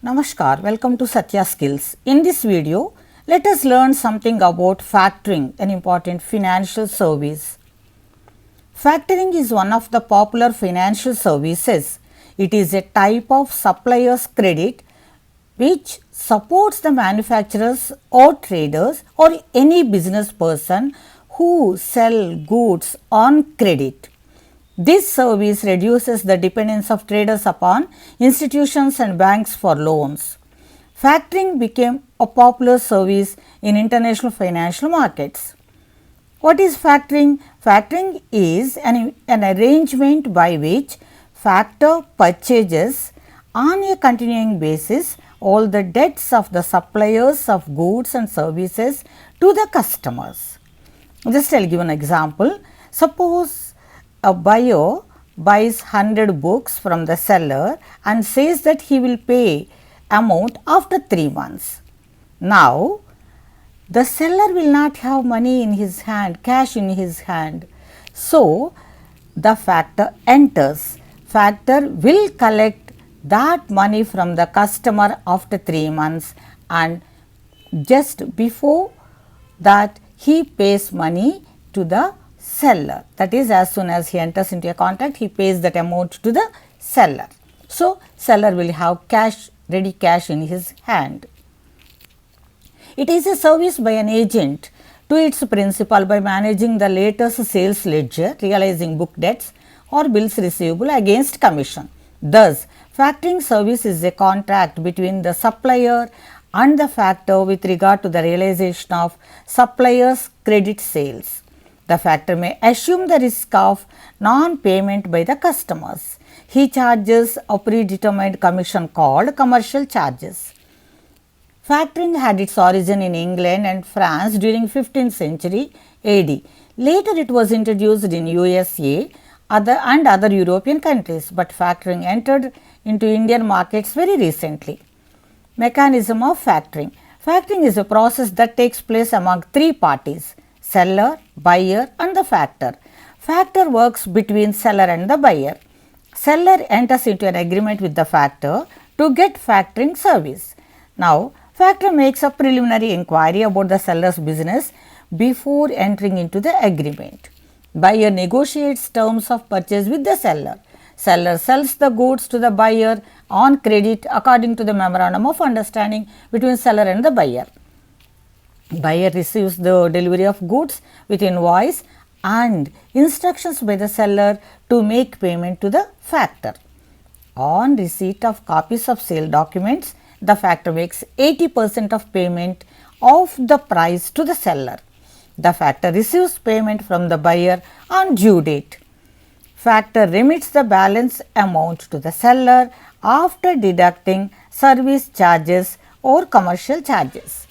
Namaskar, welcome to Satya Skills. In this video, let us learn something about factoring, an important financial service. Factoring is one of the popular financial services. It is a type of supplier's credit which supports the manufacturers or traders or any business person who sell goods on credit. This service reduces the dependence of traders upon institutions and banks for loans. Factoring became a popular service in international financial markets. What is factoring? Factoring is an arrangement by which factor purchases on a continuing basis all the debts of the suppliers of goods and services to the customers. Just I will give an example. Suppose a buyer buys 100 books from the seller and says that he will pay amount after 3 months. Now, the seller will not have money in his hand, cash in his hand. So, the factor enters. Factor will collect that money from the customer after 3 months, and just before that he pays money to the seller. That is, as soon as he enters into a contract, he pays that amount to the seller. So, seller will have cash, ready cash in his hand. It is a service by an agent to its principal by managing the latest sales ledger, realizing book debts or bills receivable against commission. Thus, factoring service is a contract between the supplier and the factor with regard to the realization of supplier's credit sales. The factor may assume the risk of non-payment by the customers. He charges a predetermined commission called commercial charges. Factoring had its origin in England and France during 15th century AD. Later it was introduced in USA and other European countries, but factoring entered into Indian markets very recently. Mechanism of factoring. Factoring is a process that takes place among three parties: seller, buyer and the factor. Factor works between seller and the buyer. Seller enters into an agreement with the factor to get factoring service. Now, factor makes a preliminary inquiry about the seller's business before entering into the agreement. Buyer negotiates terms of purchase with the seller. Seller sells the goods to the buyer on credit according to the memorandum of understanding between seller and the buyer. Buyer receives the delivery of goods with invoice and instructions by the seller to make payment to the factor. On receipt of copies of sale documents, the factor makes 80% of payment of the price to the seller. The factor receives payment from the buyer on due date. Factor remits the balance amount to the seller after deducting service charges or commercial charges.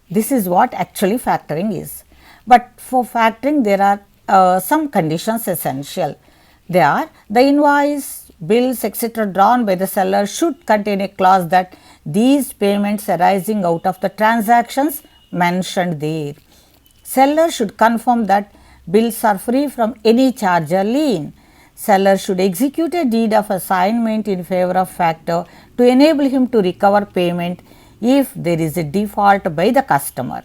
This is what actually factoring is. But for factoring there are some conditions essential. They are: the invoice, bills etc. drawn by the seller should contain a clause that these payments arising out of the transactions mentioned there. Seller should confirm that bills are free from any charge or lien. Seller should execute a deed of assignment in favor of factor to enable him to recover payment if there is a default by the customer.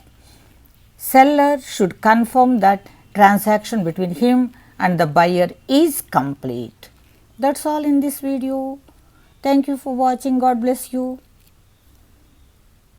Seller should confirm that transaction between him and the buyer is complete. That's all in this video. Thank you for watching. God bless you.